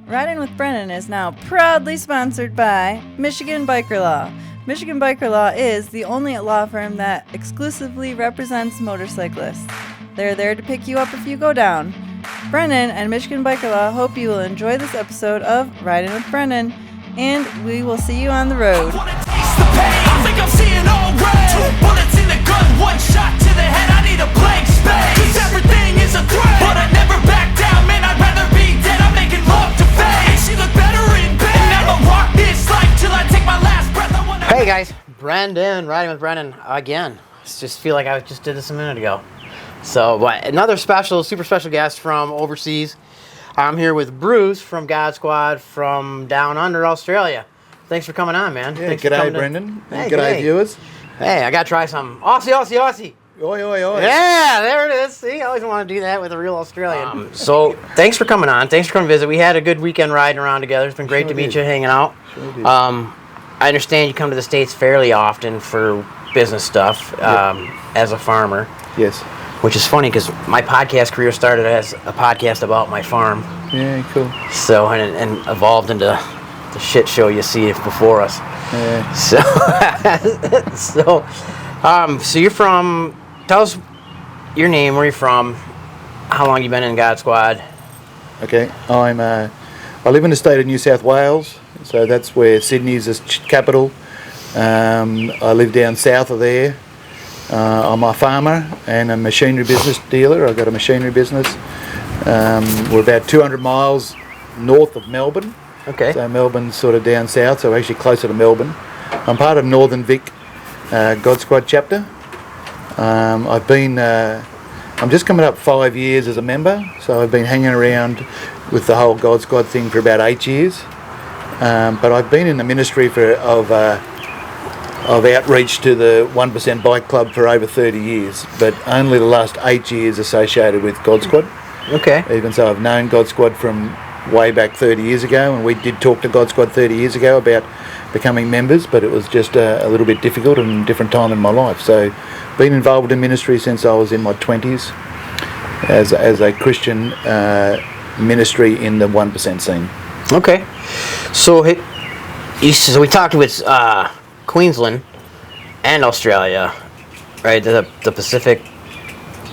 Riding with Brennan is now proudly sponsored by Michigan Biker Law. Michigan Biker Law is the only law firm that exclusively represents motorcyclists. They're there to pick you up if you go down. Brennan and Michigan Biker Law hope you will enjoy this episode of Riding with Brennan, and we will see you on the road. I think I'm seeing all red. 2 bullets in the gun, 1 shot to the head. I need a blank space. 'Cause everything is a threat, but I never back down, man. I'd rather be dead. I'm making love to fate. And she look better in bed. And I'ma rock this life till I take my last breath. I wanna. Hey guys, Brendan, Riding with Brendan again. I just feel like I just did this a minute ago. So, but another special, super special guest from overseas. I'm here with Bruce from God Squad from down under Australia. Thanks for coming on, man. Yeah, Thanks for g'day, coming Brendan. Hey, G'day, g'day. viewers. Hey, I gotta try some Aussie, Aussie, Aussie. Oi, oi, oi. Yeah, there it is. See, I always want to do that with a real Australian. So, thanks for coming on. Thanks for coming to visit. We had a good weekend riding around together. It's been great to meet you, hanging out. Sure did. I understand you come to the States fairly often for business stuff as a farmer. Yes. Which is funny because my podcast career started as a podcast about my farm. Yeah, cool. So, and evolved into the shit show you see before us. Yeah. So you're from, tell us your name, where you're from, how long you been in God Squad. Okay. I live in the state of New South Wales, so that's where Sydney's the capital. I live down south of there. I'm a farmer and a machinery business dealer. I've got a machinery business. We're about 200 miles north of Melbourne. Okay. So Melbourne's sort of down south, so we're actually closer to Melbourne. I'm part of Northern Vic God Squad chapter. I'm just coming up 5 years as a member, so I've been hanging around with the whole God Squad thing for about 8 years. But I've been in the ministry of outreach to the 1% Bike Club for over 30 years, but only the last 8 years associated with God Squad. Okay. Even so, I've known God Squad from way back 30 years ago, and we did talk to God Squad 30 years ago about becoming members, but it was just a little bit difficult and a different time in my life. So, been involved in ministry since I was in my 20s as a Christian ministry in the 1% scene. Okay. So we talked with Queensland and Australia, right? The Pacific.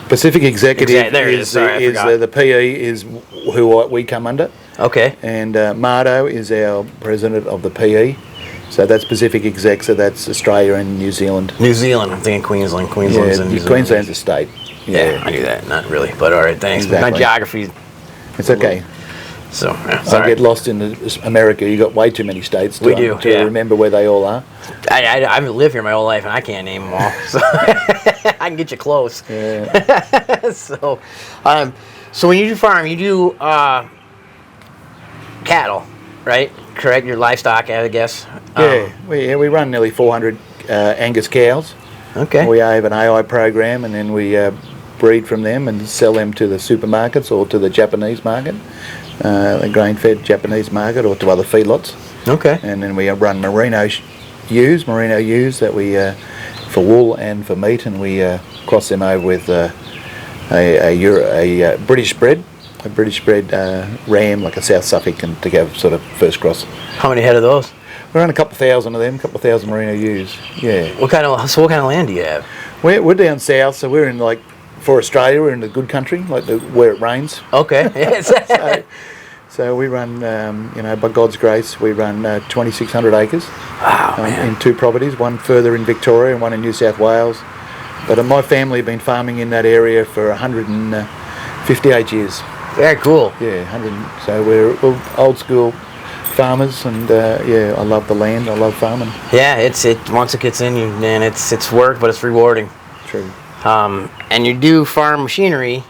Pacific Executive There it is. Sorry, I forgot. the PE is who we come under. Okay. And Mardo is our president of the PE. So that's Pacific Exec, so that's Australia and New Zealand. New Zealand. I'm thinking Queensland. Queensland's in New Zealand. Queensland's a state. Yeah, I knew that. Not really, but all right, thanks. Exactly. My geography. It's okay. So, I sorry. get lost in America. You got way too many states to remember where they all are. I've lived here my whole life and I can't name them all. So I can get you close. Yeah. So when you do farm, you do cattle, right? Correct, your livestock, I guess. We run nearly 400 Angus cows. Okay. We have an AI program, and then we breed from them and sell them to the supermarkets or to the Japanese market, the grain-fed Japanese market, or to other feedlots. Okay. And then we run merino ewes that we for wool and for meat, and we cross them over with a British bred ram, like a South Suffolk, and to have sort of first cross. How many head of those? We run a couple of thousand of them, a couple of thousand merino ewes. Yeah. What kind of land do you have? We're down south, so we're in for Australia, we're in the good country, where it rains. Okay. Yes. So we run, by God's grace, we run 2,600 acres. Wow, man. In 2 properties, one further in Victoria and one in New South Wales. But my family have been farming in that area for 158 years. Very cool. Yeah, so we're old school farmers, and I love the land. I love farming. Yeah, once it gets in you, man, it's work, but it's rewarding. True. And you do farm machinery.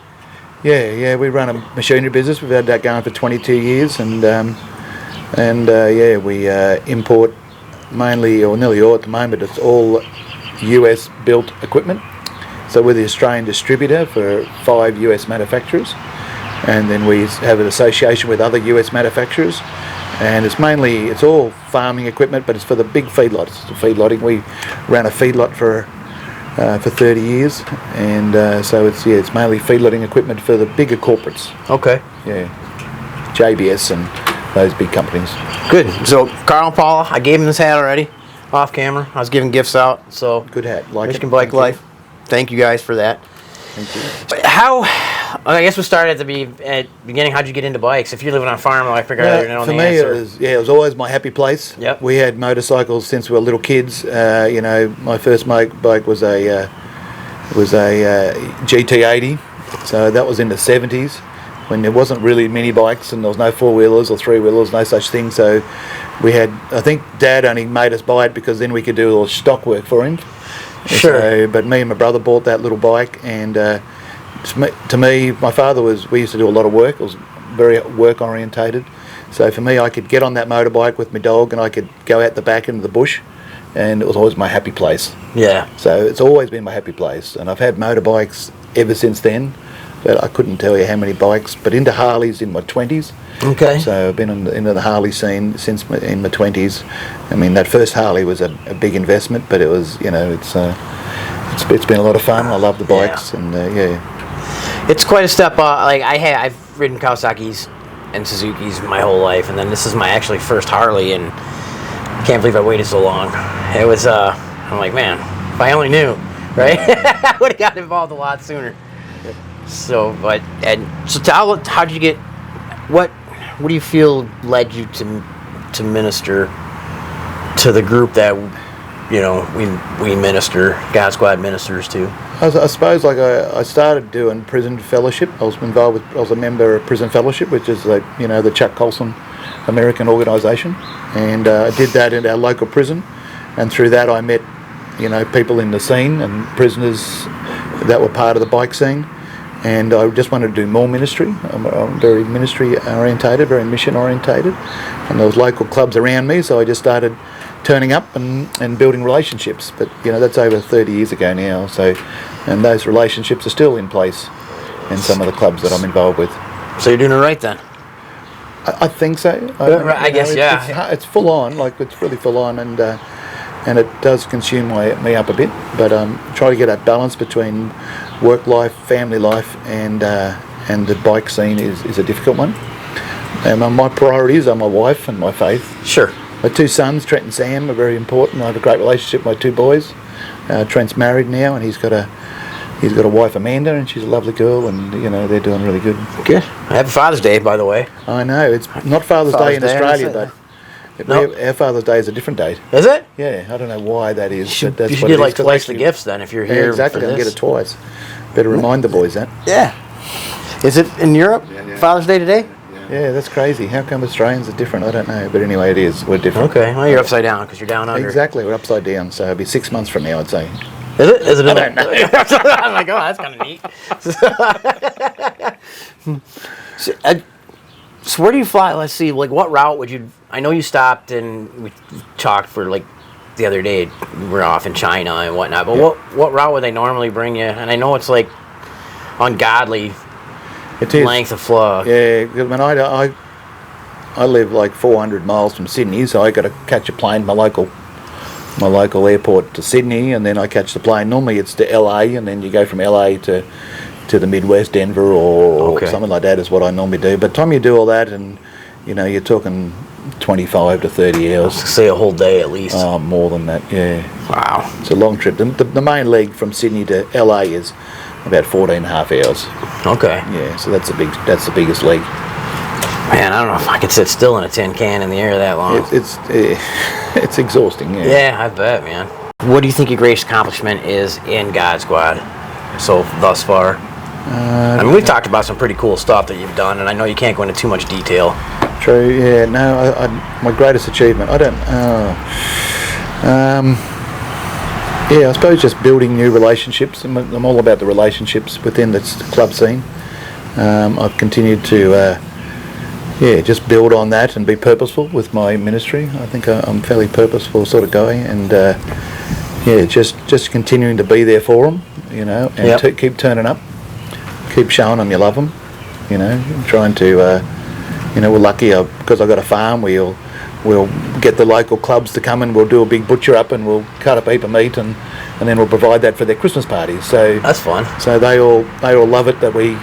Yeah, we run a machinery business. We've had that going for 22 years, and we import mainly, or nearly all at the moment. It's all US built equipment. So we're the Australian distributor for 5 US manufacturers, and then we have an association with other US manufacturers. And it's all farming equipment, but it's for the big feedlots. It's feedlotting. We ran a feedlot for 30 years, and so it's mainly feedlotting equipment for the bigger corporates. Okay. Yeah, JBS and those big companies. Good. So Carl and Paula, I gave them this hat already, off camera. I was giving gifts out. So Good hat. Like Michigan it. Bike Thank you. Life. Thank you guys for that. Thank you. How? I guess we'll start at the beginning. How'd you get into bikes? If you're living on a farm, I figure out you know for the me, answer. it was always my happy place. Yep. We had motorcycles since we were little kids. My first bike was a GT80, so that was in the 70s when there wasn't really mini bikes and there was no four-wheelers or three-wheelers, no such thing. So we had, I think Dad only made us buy it because then we could do all the stock work for him. Sure. So, but me and my brother bought that little bike, and to me, my father we used to do a lot of work. It was very work orientated. So for me, I could get on that motorbike with my dog and I could go out the back into the bush, and it was always my happy place. Yeah. So it's always been my happy place, and I've had motorbikes ever since then. But I couldn't tell you how many bikes. But into Harleys in my 20s. Okay. So I've been into the Harley scene since in my 20s. I mean, that first Harley was a big investment, but it was, it's been a lot of fun. I love the bikes, and It's quite a step up. I've ridden Kawasaki's and Suzuki's my whole life, and then this is my actually first Harley, and I can't believe I waited so long. It was I'm like, man, if I only knew, right? I would have gotten involved a lot sooner. So how'd you get? What do you feel led you to minister to the group that we minister, God Squad ministers to? I suppose I started doing prison fellowship. I was a member of Prison Fellowship, which is the Chuck Colson American organisation, and I did that in our local prison, and through that I met people in the scene and prisoners that were part of the bike scene. And I just wanted to do more ministry. I'm very ministry orientated, very mission orientated, and there was local clubs around me, so I just started turning up and building relationships. But that's over 30 years ago now. So, and those relationships are still in place in some of the clubs that I'm involved with. So you're doing it right then. I think so. I guess yeah. It's full on, it's really full on, and it does consume me up a bit. But try to get a balance between work life, family life, and the bike scene is a difficult one. And my priorities are my wife and my faith. Sure. My two sons, Trent and Sam, are very important. I have a great relationship with my two boys. Trent's married now, and he's got a wife, Amanda, and she's a lovely girl, and they're doing really good. Good. Happy Father's Day, by the way. I know it's not Father's Day in Australia, but our Father's Day is a different date. Is it? Yeah, I don't know why that is. You should get like twice the gifts then if you're here. Yeah, exactly, for and this. get it twice. Better remind the boys that. Yeah. Is it in Europe? Yeah. Father's Day today? Yeah, that's crazy. How come Australians are different? I don't know. But anyway, it is. We're different. Okay. Well, you're upside down because you're down under. Exactly. We're upside down. So it'll be 6 months from now, I'd say. Is it? Is it? I don't know. I'm like, oh, that's kind of neat. So where do you fly? Let's see. What route would you? I know you stopped and we talked for the other day. We're off in China and whatnot. But what route would they normally bring you? And I know it's ungodly. It is. Length of flow. Yeah, because when I live 400 miles from Sydney, so I got to catch a plane, my local airport to Sydney, and then I catch the plane. Normally it's to LA, and then you go from LA to the Midwest, Denver, or something like that is what I normally do. But by the time you do all that, and you're talking 25 to 30 hours. Say a whole day at least. Oh, more than that, yeah. Wow. It's a long trip. The main leg from Sydney to LA is about 14 and a half hours. Okay. Yeah, so that's the biggest leg. Man, I don't know if I could sit still in a tin can in the air that long. It's exhausting, yeah. Yeah, I bet, man. What do you think your greatest accomplishment is in God Squad so thus far? We've talked about some pretty cool stuff that you've done, and I know you can't go into too much detail. True, yeah. No, my greatest achievement, I suppose just building new relationships. I'm all about the relationships within the club scene. I've continued to just build on that and be purposeful with my ministry. I think I'm a fairly purposeful sort of guy, and just continuing to be there for them, and keep turning up, keep showing them you love them, trying to, we're lucky because I've got a farm. We'll get the local clubs to come and we'll do a big butcher up and we'll cut up a heap of meat and then we'll provide that for their Christmas parties. So that's fun. So they all love it that we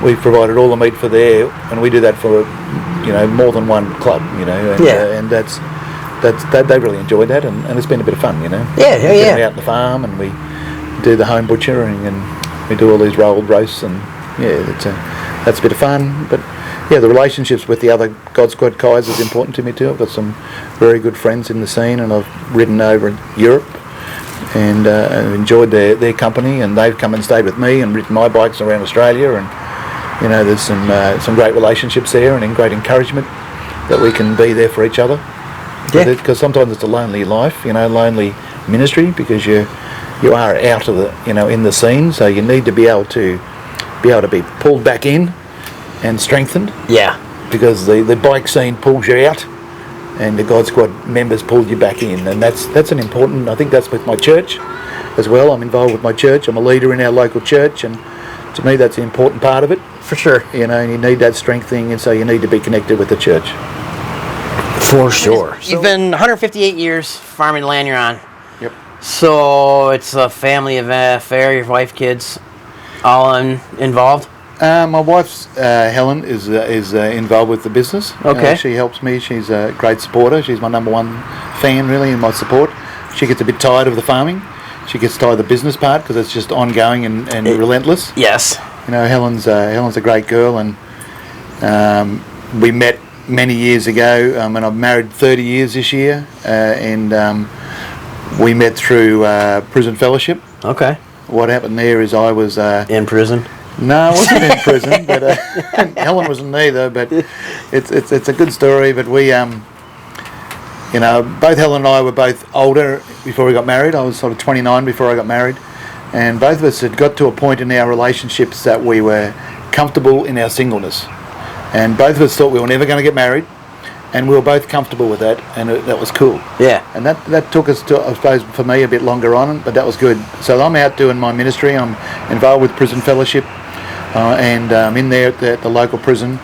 we've provided all the meat for there, and we do that for more than one club, and, and they really enjoyed that, and it's been a bit of fun, Yeah. Get them out the farm, and we do the home butchering, and we do all these rolled roasts, and that's a bit of fun. But the relationships with the other God Squad guys is important to me too. I've got some very good friends in the scene, and I've ridden over in Europe and enjoyed their company, and they've come and stayed with me and ridden my bikes around Australia, and there's some great relationships there, and great encouragement that we can be there for each other. Because sometimes it's a lonely life, lonely ministry, because you are out of the in the scene, so you need to be able to be pulled back in and strengthened. Yeah. Because the bike scene pulls you out, and the God Squad members pull you back in, and that's an important. I think that's with my church as well. I'm involved with my church. I'm a leader in our local church, and to me that's an important part of it. For sure. And you need that strengthening, and so you need to be connected with the church. For sure. You've been 158 years farming the land you're on. Yep. So it's a family affair. Your wife, kids, all involved. My wife's Helen is involved with the business. Okay. She helps me. She's a great supporter. She's my number one fan, really, in my support. She gets a bit tired of the farming. She gets tired of the business part because it's just ongoing and relentless. Yes. Helen's a great girl, and we met many years ago, and I'm married 30 years this year, and we met through prison fellowship. Okay. What happened there is I was in prison. No, I wasn't in prison, but Helen wasn't either. But it's a good story. But we, both Helen and I were both older before we got married. I was sort of 29 before I got married, and both of us had got to a point in our relationships that we were comfortable in our singleness, and both of us thought we were never going to get married, and we were both comfortable with that, and that was cool. Yeah. And that took us to, I suppose, for me a bit longer on, but that was good. So I'm out doing my ministry. I'm involved with Prison Fellowship, and in there at the local prison.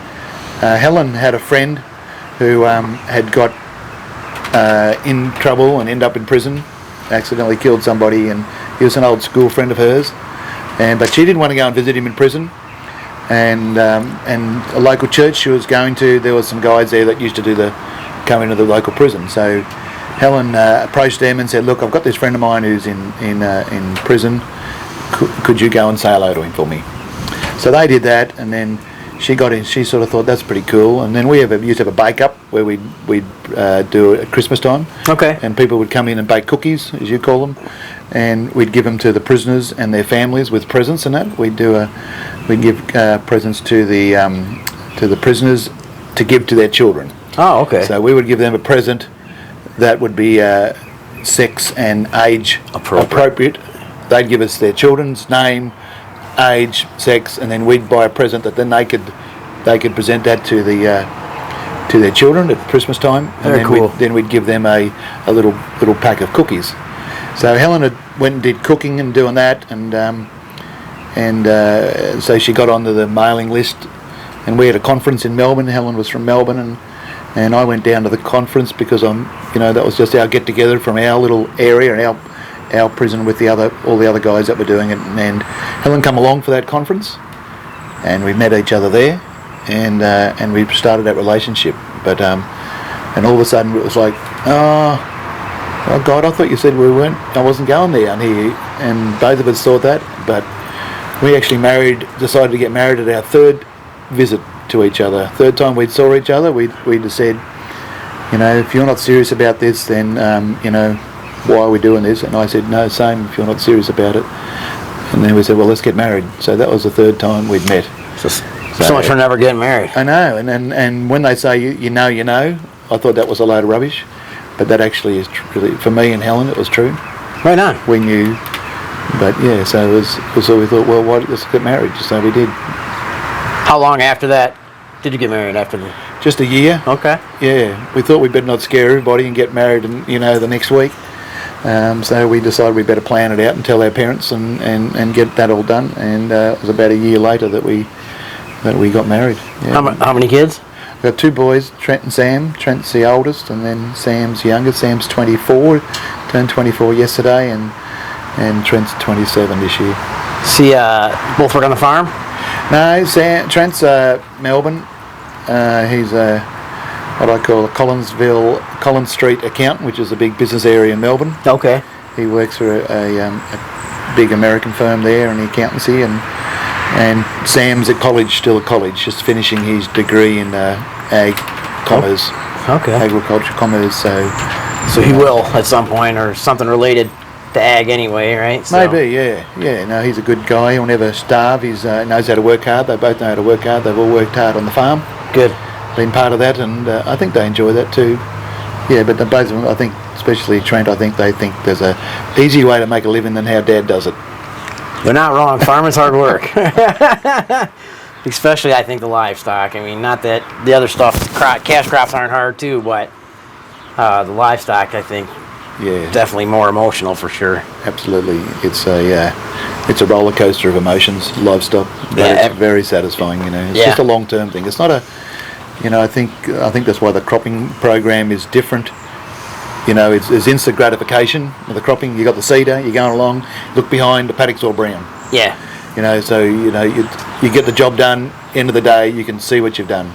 Helen had a friend who had got in trouble and ended up in prison, accidentally killed somebody, and he was an old school friend of hers. But she didn't want to go and visit him in prison. And a local church she was going to, there was some guys there that used to come into the local prison. So Helen approached them and said, "Look, I've got this friend of mine who's in prison. Could you go and say hello to him for me?" So they did that, and then she got in. She sort of thought that's pretty cool. And then we used to have a bake up where we'd do it at Christmas time. Okay. And people would come in and bake cookies, as you call them, and we'd give them to the prisoners and their families with presents and that. We'd give presents to the prisoners to give to their children. Oh, okay. So we would give them a present that would be sex and age appropriate. They'd give us their children's name, age, sex, and then we'd buy a present that then they could present that to their children at Christmas time. Very and then cool. Then we'd give them a little pack of cookies. So Helen went and did cooking and doing that, and so she got onto the mailing list, and we had a conference in Melbourne. Helen was from Melbourne, and I went down to the conference because that was just our get together from our little area and our prison with all the other guys that were doing it. And Helen come along for that conference, and we met each other there, and we started that relationship. But and all of a sudden it was like, oh God, I thought you said I wasn't going there. And both of us thought that, but we actually decided to get married at our third visit to each other. Third time we saw each other, we just said, if you're not serious about this, then why are we doing this? And I said, no, same, if you're not serious about it. And then we said, well, let's get married. So that was the third time we'd met. So much for never getting married. I know, and when they say you know, I thought that was a load of rubbish, but that actually is really, for me and Helen, it was true. Right on. We knew, but yeah, so it was so we thought, well, let's get married. So we did. How long after that did you get married? Just a year. Okay. Yeah, we thought we'd better not scare everybody and get married, the next week. So we decided we better plan it out and tell our parents and get that all done. And it was about a year later that we got married. Yeah. How many kids? We've got two boys, Trent and Sam. Trent's the oldest, and then Sam's youngest. Sam's 24, turned 24 yesterday, and Trent's 27 this year. See, both work on the farm? No, Trent's Melbourne. He's what I call a Collins Street accountant, which is a big business area in Melbourne. Okay. He works for a big American firm there in the accountancy, and Sam's at college, still at college, just finishing his degree in ag commerce. Okay. Agriculture commerce. So he will at some point, or something related to ag anyway, right? So. Maybe, yeah. No, he's a good guy. He'll never starve. He knows how to work hard. They both know how to work hard. They've all worked hard on the farm. Good. Been part of that, and I think they enjoy that too. Yeah, but both of them, I think, especially Trent, I think they think there's a easier way to make a living than how Dad does it. They're not wrong. Farming's hard work. Especially, I think, the livestock. I mean, not that the other stuff, cash crops aren't hard too, but the livestock, I think, definitely more emotional for sure. Absolutely, it's a roller coaster of emotions, livestock. But it's very satisfying. It's just a long-term thing. It's not a, I think that's why the cropping program is different. It's instant gratification with the cropping. You got the cedar, you're going along, look behind, the paddock's all brown. Yeah. So you get the job done. End of the day, you can see what you've done.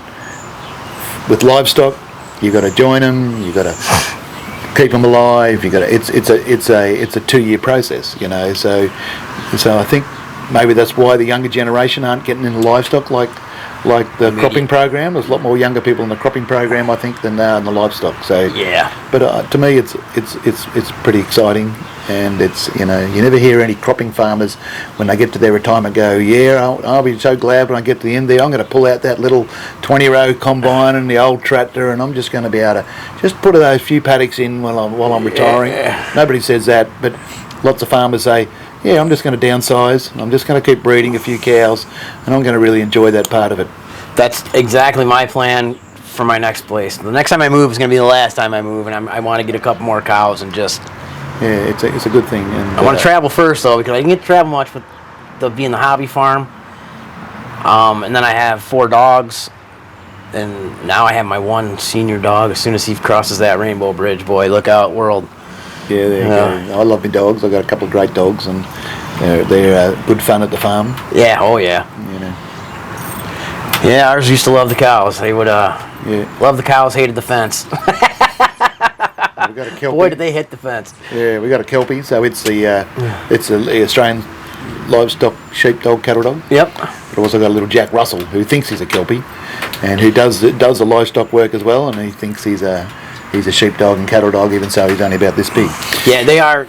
With livestock, you've got to join them. You've got to keep them alive. It's a 2-year process. So I think maybe that's why the younger generation aren't getting into livestock like the cropping program. There's a lot more younger people in the cropping program, I think, than in the livestock. So but to me, it's pretty exciting. And it's you never hear any cropping farmers when they get to their retirement go, I'll be so glad when I get to the end there, I'm going to pull out that little 20-row combine and the old tractor, and I'm just going to be able to just put those few paddocks in while I'm retiring. Nobody says that, but lots of farmers say, I'm just going to downsize, I'm just going to keep breeding a few cows, and I'm going to really enjoy that part of it. That's exactly my plan for my next place. The next time I move is going to be the last time I move, and I want to get a couple more cows and just... Yeah, it's a good thing. And I want to travel first, though, because I didn't get to travel much with being the hobby farm. And then I have 4 dogs, and now I have my one senior dog. As soon as he crosses that rainbow bridge, boy, look out, world. Yeah, there you go. I love my dogs. I've got a couple of great dogs, and they're good fun at the farm. Yeah, oh yeah. Yeah, ours used to love the cows. They would love the cows, hated the fence. We got a Kelpie. Boy, did they hit the fence. Yeah, we got a Kelpie, so it's the Australian livestock sheepdog, cattle dog. Yep. But also got a little Jack Russell who thinks he's a Kelpie, and who does the livestock work as well, and he thinks he's a sheepdog and cattle dog, even so he's only about this big. Yeah, they are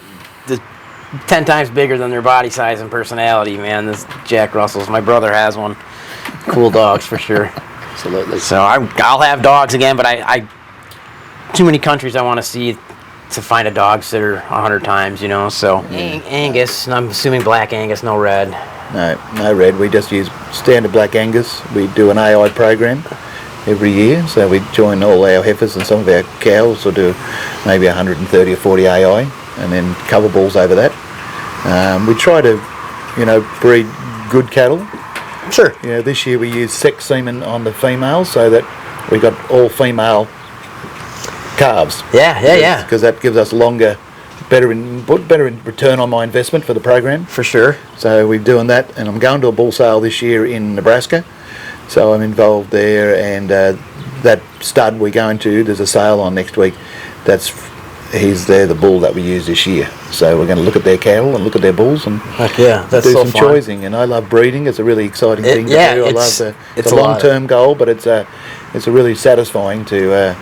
10 times bigger than their body size and personality, man. This Jack Russell's. My brother has one. Cool dogs for sure. Absolutely. So I'll have dogs again, but I too many countries I want to see to find a dog sitter 100 times, so Angus, and I'm assuming black Angus, no red. No red. We just use standard black Angus. We do an AI program every year, so we join all our heifers and some of our cows will do maybe 130 or 40 AI, and then cover balls over that. We try to breed good cattle. Sure. This year we used sex semen on the females, so that we got all female calves. Yeah. Because that gives us better in return on my investment for the program. For sure. So we're doing that, and I'm going to a bull sale this year in Nebraska, so I'm involved there. And that stud we're going to, there's a sale on next week. He's the bull that we use this year. So we're going to look at their cattle and look at their bulls and that's do so some fun. choosing. And I love breeding. It's a really exciting thing to do. I love it's a long-term goal, but it's a really satisfying to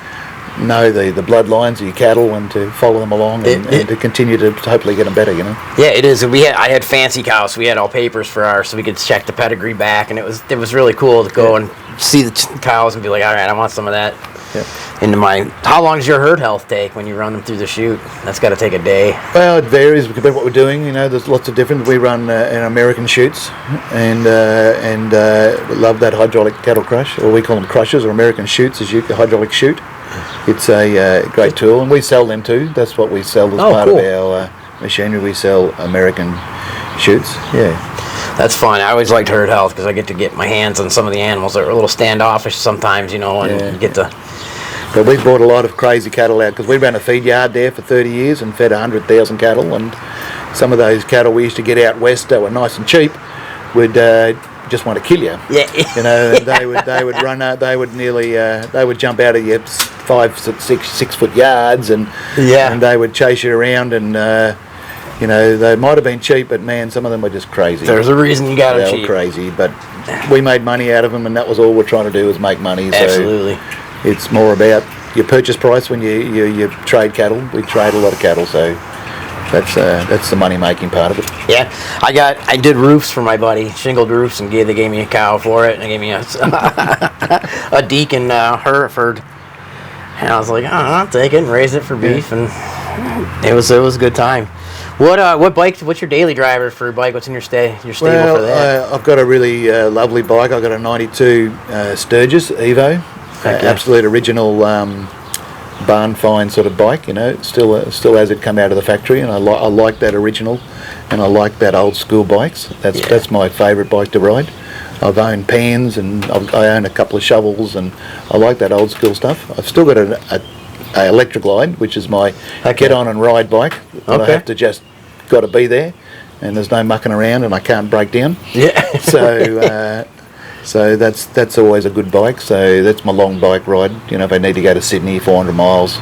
know the bloodlines of your cattle and to follow them along and to continue to hopefully get them better. Yeah, it is. I had fancy cows. So we had all papers for ours, so we could check the pedigree back, and it was really cool to go and see the cows and be like, all right, I want some of that. Yep. How long does your herd health take when you run them through the chute? That's got to take a day. Well, it varies compared to what we're doing. There's lots of different. We run in American chutes, and love that hydraulic cattle crush, or we call them crushers, or American chutes, a hydraulic chute. It's a great tool, and we sell them too. That's what we sell as part of our machinery. We sell American chutes. Yeah. That's fun. I always liked herd health because I get to get my hands on some of the animals that are a little standoffish sometimes, and you get to... But we brought a lot of crazy cattle out because we ran a feed yard there for 30 years and fed 100,000 cattle, and some of those cattle we used to get out west that were nice and cheap would just want to kill you. Yeah. You know, they would run. They would nearly. They would jump out of your 5, 6 foot yards, and they would chase you around. And you know, they might have been cheap, but man, some of them were just crazy. There's a reason you got them cheap. They were crazy, but we made money out of them, and that was all we're trying to do, was make money. So Absolutely. it's more about your purchase price when you trade cattle. We trade a lot of cattle, so that's the money making part of it. Yeah, I did roofs for my buddy, shingled roofs, and they gave me a cow for it, and they gave me a Deacon Hereford, and I was like, I'll take it and raise it for beef, and it was a good time. What bike? What's your daily driver for a bike? What's in your stable for that? I've got a really lovely bike. I've got a '92 Sturgis Evo, absolute original barn find sort of bike. You know, it still has it come out of the factory, and I like that original, and I like that old school bikes. That's my favourite bike to ride. I've owned pans, and I own a couple of shovels, and I like that old school stuff. I've still got a electric glide, which is my get on and ride bike. I have to just got to be there, and there's no mucking around, and I can't break down. Yeah. So that's always a good bike. So that's my long bike ride. You know, if I need to go to Sydney, 400 miles,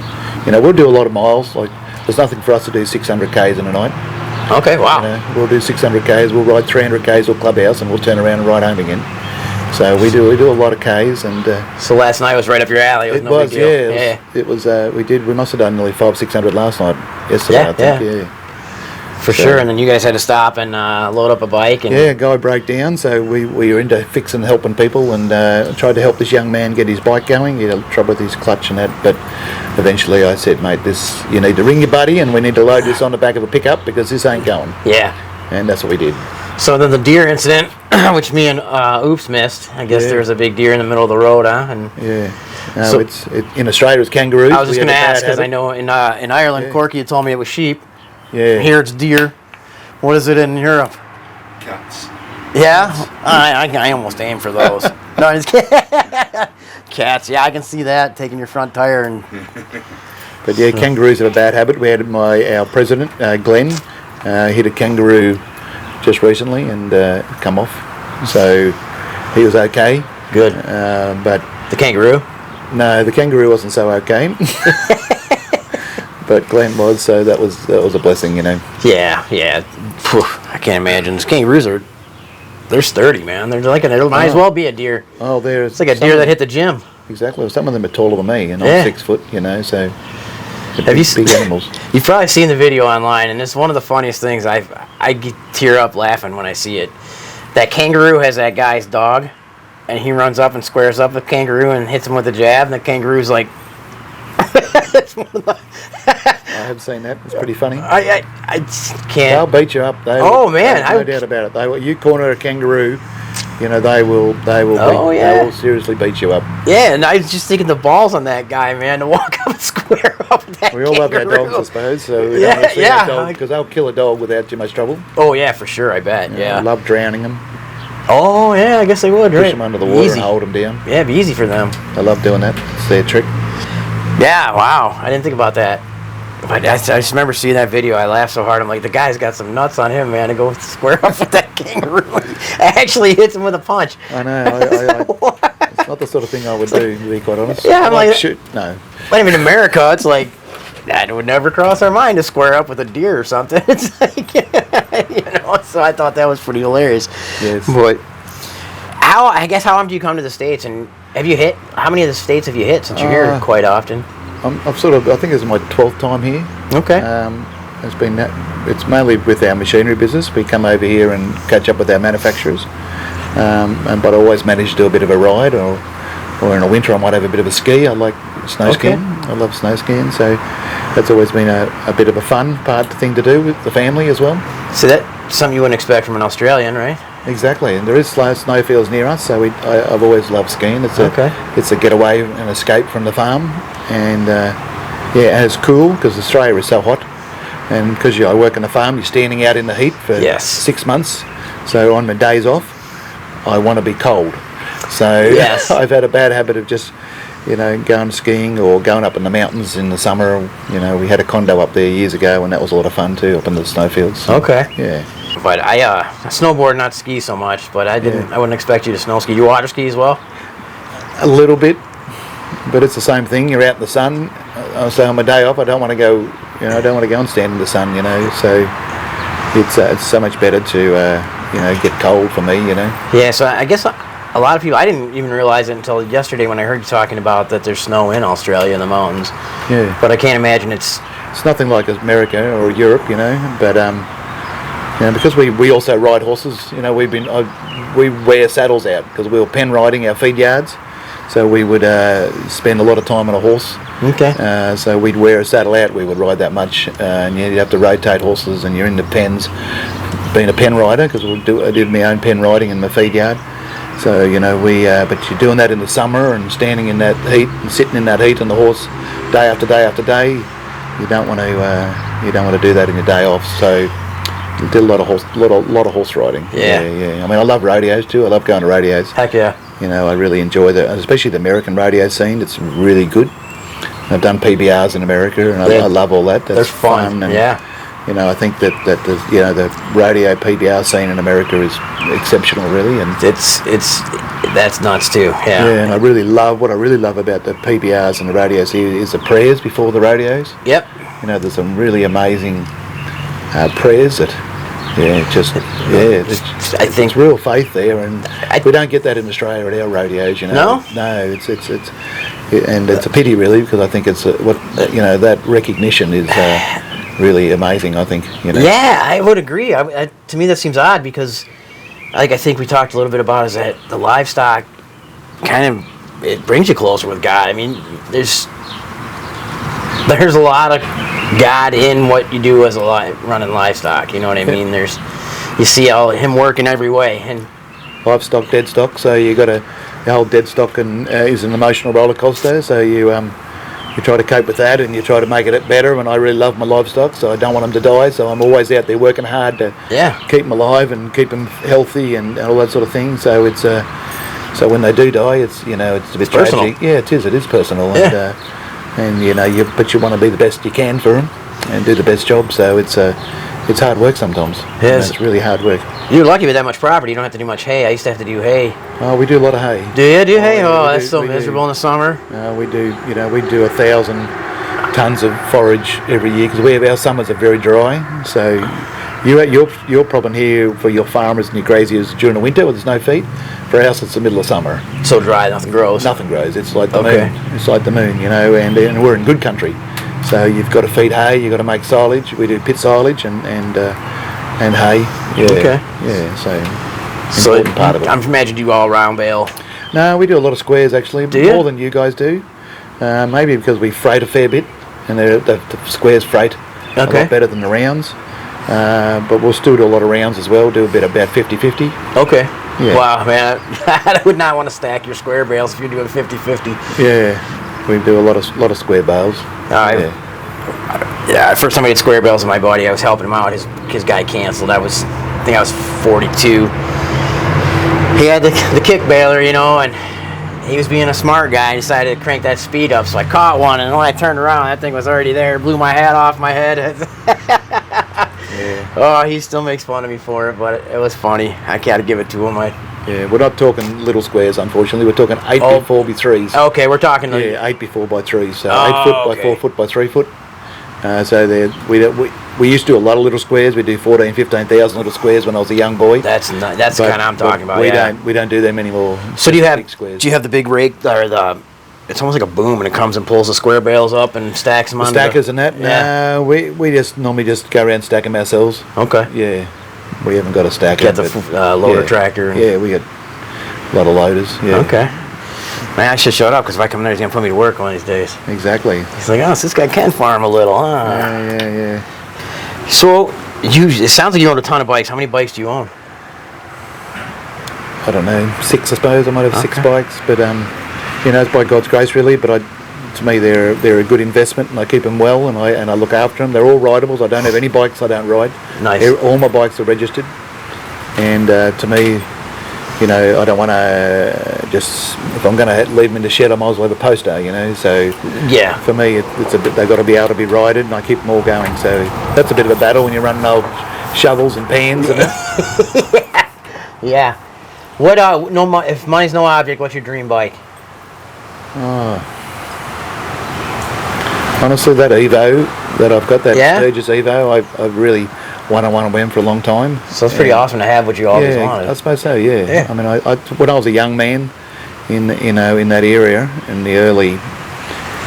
you know, we'll do a lot of miles. Like, there's nothing for us to do 600 k's in a night. Okay, wow. You know, we'll do 600 k's. We'll ride 300 k's or clubhouse, and we'll turn around and ride home again. So we do a lot of k's, and so last night was right up your alley. It was big deal. It was. We must have done nearly 500-600 last night. Yesterday, I think. Yeah. For sure, and then you guys had to stop and load up a bike. And a guy broke down, so we were into fixing, helping people, and tried to help this young man get his bike going. He had trouble with his clutch and that, but eventually I said, mate, you need to ring your buddy, and we need to load this on the back of a pickup, because this ain't going. Yeah. And that's what we did. So then the deer incident, which me and Oops missed, I guess there was a big deer in the middle of the road, huh? And no, in Australia it's kangaroos. I was just going to ask, because I know in Ireland, Corky had told me it was sheep. Yeah. Here it's deer. What is it in Europe? Cats. Yeah? I almost aim for those. No, I'm just kidding. Cats, yeah, I can see that, taking your front tire. And. But yeah, kangaroos have a bad habit. We had our president, Glenn, hit a kangaroo just recently and come off. So he was okay. Good. But the kangaroo? No, the kangaroo wasn't so okay. But Glenn was, so that was a blessing, you know. Yeah. Phew, I can't imagine. These kangaroos they're sturdy, man. They're like they might as well be a deer. Oh, it's like a deer that hit the gym. Exactly. Some of them are taller than me, and I'm 6 foot, you know. So big animals. You've probably seen the video online, and it's one of the funniest things. I tear up laughing when I see it. That kangaroo has that guy's dog, and he runs up and squares up the kangaroo and hits him with a jab, and the kangaroo's like. It's one of the I have seen that. It's pretty funny. I can't. They'll beat you up. Man, no doubt about it. You corner a kangaroo, you know they will. They will seriously beat you up. Yeah, and I was just thinking the balls on that guy, man, to walk up and square up with that. We all love our dogs, I suppose. So we don't want to see a dog, because they'll kill a dog without too much trouble. Oh yeah, for sure. I bet. Yeah. I love drowning them. Oh yeah, I guess they would. Push them under the water and hold them down. Yeah, it'd be easy for them. I love doing that. It's their trick. Yeah, wow. I didn't think about that. I just remember seeing that video. I laughed so hard. I'm like, the guy's got some nuts on him, man, to go square up with that kangaroo. Actually hits him with a punch. I know. It's not the sort of thing I would do, to be quite honest. Yeah, I'm like shoot. No. But I mean, in America, it's like, that would never cross our mind to square up with a deer or something. It's like, you know, so I thought that was pretty hilarious. Yes. But how often do you come to the States, and how many of the states have you hit since you're here quite often? I think it's my 12th time here. Okay. It's mainly with our machinery business. We come over here and catch up with our manufacturers. But I always manage to do a bit of a ride, or in the winter I might have a bit of a ski. I like snow skiing. I love snow skiing, so that's always been a bit of a fun thing to do with the family as well. So that's something you wouldn't expect from an Australian, right? Exactly, and there is snowfields near us, so I've always loved skiing. It's a getaway and escape from the farm, and and it's cool because Australia is so hot, and because I work on the farm, you're standing out in the heat for 6 months. So on my days off, I want to be cold. So I've had a bad habit of just going skiing or going up in the mountains in the summer. We had a condo up there years ago, and that was a lot of fun too, up in the snowfields. Okay. Yeah. But I snowboard, not ski so much. But I wouldn't expect you to snow ski. You water ski as well? A little bit, but it's the same thing. You're out in the sun. So on my day off, I don't want to go. I don't want to go and stand in the sun. So it's so much better to get cold for me. Yeah. So I guess a lot of people. I didn't even realize it until yesterday when I heard you talking about that there's snow in Australia in the mountains. Yeah. But I can't imagine it's nothing like America or Europe. But because we also ride horses. We wear saddles out because we were pen riding our feed yards. So we would spend a lot of time on a horse. okay. So we'd wear a saddle out. We would ride that much, and you'd have to rotate horses, and you're in the pens. Being a pen rider, because I did my own pen riding in my feed yard. So but you're doing that in the summer and standing in that heat and sitting in that heat on the horse day after day after day. You don't want to do that in your day off. So we did a lot of horse riding. Yeah. I mean, I love rodeos too. I love going to rodeos. Heck yeah. I really enjoy especially the American rodeo scene. It's really good. I've done PBRs in America, and I love all that. They're fun. And, yeah. I think that the rodeo PBR scene in America is exceptional, really, and that's nuts too. Yeah. Yeah, and what I really love about the PBRs and the rodeos is the prayers before the rodeos. Yep. There's some really amazing prayers that. I think it's real faith there, and we don't get that in Australia at our rodeos. No, and it's a pity really, because I think it's that recognition is really amazing. I think. Yeah, I would agree. To me, that seems odd because, I think we talked a little bit about is that the livestock it brings you closer with God. I mean, there's a lot of God in what you do as running livestock. You know what I mean? You see him working every way, and livestock, dead stock. So the whole dead stock is an emotional roller coaster. So you try to cope with that, and you try to make it better. And I really love my livestock, so I don't want them to die. So I'm always out there working hard to keep them alive and keep them healthy and all that sort of thing. So it's so when they do die, it's a bit personal. tragic. Yeah, it is personal. Yeah. And you want to be the best you can for them and do the best job. So it's hard work sometimes. Yes. It's really hard work. You're lucky with that much property. You don't have to do much hay. I used to have to do hay. Oh, we do a lot of hay. Do you do hay? Yeah, that's so miserable in the summer. We do. We do 1,000 tons of forage every year because our summers are very dry. So your problem here for your farmers and your graziers during the winter when there's no feed. For us, it's the middle of summer. So dry, nothing grows. Nothing grows. It's like the moon. It's like the moon, and we're in good country. So you've got to feed hay. You've got to make silage. We do pit silage and hay. Yeah. Okay. Yeah. So important part of it. I'm imagining you all round bale. No, we do a lot of squares actually. Do you? More than you guys do. Maybe because we freight a fair bit, and the squares freight a lot better than the rounds. But we'll still do a lot of rounds as well. Do a bit about 50-50. Okay. Yeah. Wow, man. I would not want to stack your square bales if you're doing 50-50. Yeah. We do a lot of square bales. First time I had square bales in my body, I was helping him out. His guy canceled. I think I was 42. He had the kick baler, and he was being a smart guy and decided to crank that speed up. So I caught one, and when I turned around, that thing was already there. Blew my hat off my head. Oh, he still makes fun of me for it, but it was funny. I gotta give it to him. We're not talking little squares, unfortunately. We're talking 8 by 4 by 3s. Okay, we're talking 8 by 4 by 3s. So 8 foot by 4 foot by 3 foot. So we used to do a lot of little squares. We do 14,000, 15,000 little squares when I was a young boy. That's kind of I'm talking about. We don't do them anymore. So do you have the big rake or it's almost like a boom, and it comes and pulls the square bales up and stacks them on stackers and that? Yeah. No, we just normally just go around and stack them ourselves. Okay. Yeah. We haven't got a stacker. Got the loader tractor. Yeah, we got a lot of loaders. Yeah. Okay. Man, I should shut up because if I come there, he's going to put me to work one of these days. Exactly. He's like, so this guy can farm a little, huh? Yeah. So, it sounds like you own a ton of bikes. How many bikes do you own? I don't know, 6 I suppose. I might have 6 bikes, but it's by God's grace really. But to me, they're a good investment, and I keep them well, and I look after them. They're all ridables. I don't have any bikes I don't ride. Nice. All my bikes are registered, and to me, I don't want to if I'm going to leave them in the shed, I might as well have a poster, So yeah, for me, it's a bit. They've got to be able to be rided, and I keep them all going. So that's a bit of a battle when you're running old shovels and pans and that. Yeah. What? If money's no object, what's your dream bike? Honestly, that Evo that I've got, that Yeah? Sturgis Evo, I've really wanted one of them for a long time. So it's pretty awesome to have what you always wanted. I suppose so. Yeah. Yeah. I mean, I when I was a young man, in that area in the early,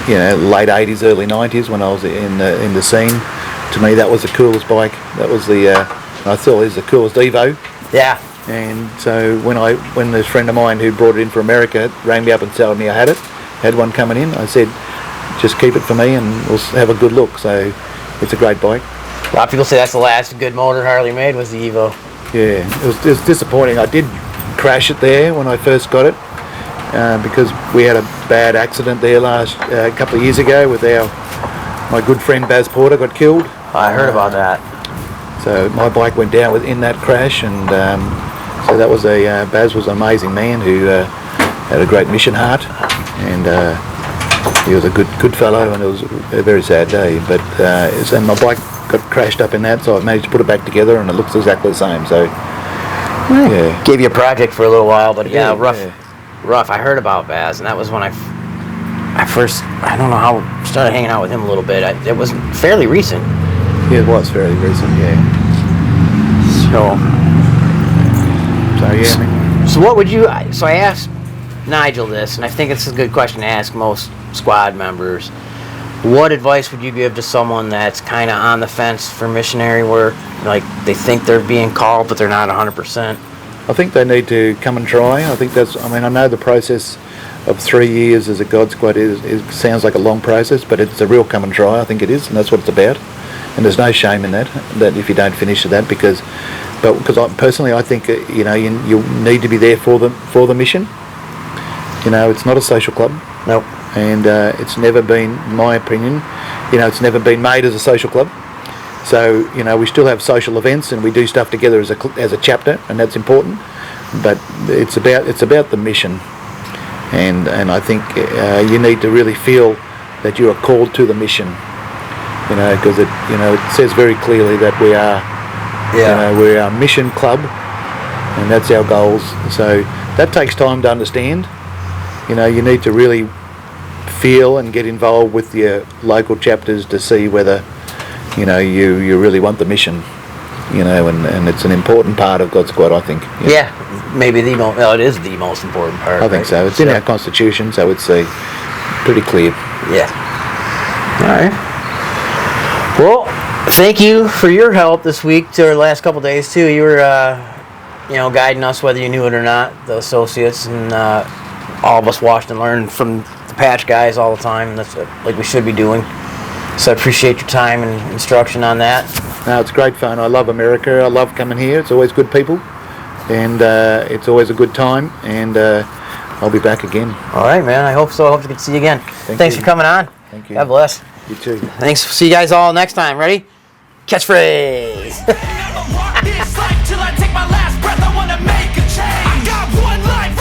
late '80s, early '90s, when I was in the scene, to me that was the coolest bike. That was I thought it was the coolest Evo. Yeah. And so when this friend of mine who brought it in from America rang me up and told me I had one coming in, I said, just keep it for me and we'll have a good look. So it's a great bike. A lot of people say that's the last good motor Harley made was the Evo. Yeah, it was disappointing. I did crash it there when I first got it because we had a bad accident there a couple of years ago with my good friend Baz Porter got killed. I heard about that. So my bike went down in that crash, and so that was Baz was an amazing man who had a great mission heart, and he was a good fellow, and it was a very sad day. But and my bike got crashed up in that, so I managed to put it back together, and it looks exactly the same. So yeah, Gave you a project for a little while, but Yeah, rough. I heard about Baz, and that was when I first, I don't know how, started hanging out with him a little bit. It was fairly recent. Yeah, it was fairly recent. Yeah. So Yeah, I mean, So what would you? So I asked Nigel this, and I think it's a good question to ask most squad members. What advice would you give to someone that's kind of on the fence for missionary work? Like they think they're being called, but they're not 100%. I think they need to come and try. I know the process of 3 years as a God Squad it sounds like a long process, but it's a real come and try. I think it is, and that's what it's about. And there's no shame in that if you don't finish that, because I think you need to be there for the mission. It's not a social club. Nope. And it's never been, in my opinion, it's never been made as a social club. So we still have social events and we do stuff together as a chapter, and that's important. But it's about the mission, and I think you need to really feel that you are called to the mission. Because it says very clearly that we are we're a mission club, and that's our goals. So that takes time to understand. You need to really feel and get involved with your local chapters to see whether you really want the mission. And it's an important part of God Squad, I think. Yeah, maybe it is the most important part. I think so. It's in our constitution, so it's pretty clear. Yeah. All right. Well, thank you for your help this week, to our last couple days too. You were, guiding us whether you knew it or not, the associates, and all of us watched and learned from the patch guys all the time, and that's like we should be doing. So I appreciate your time and instruction on that. No, it's great fun. I love America. I love coming here. It's always good people, and it's always a good time, and I'll be back again. All right, man. I hope so. I hope to get to see you again. Thanks you. for coming on. Thank you. God bless. You too. Thanks. See you guys all next time. Ready? Catchphrase. Never walk this life till I take my last breath. I wanna make a change. I got one life.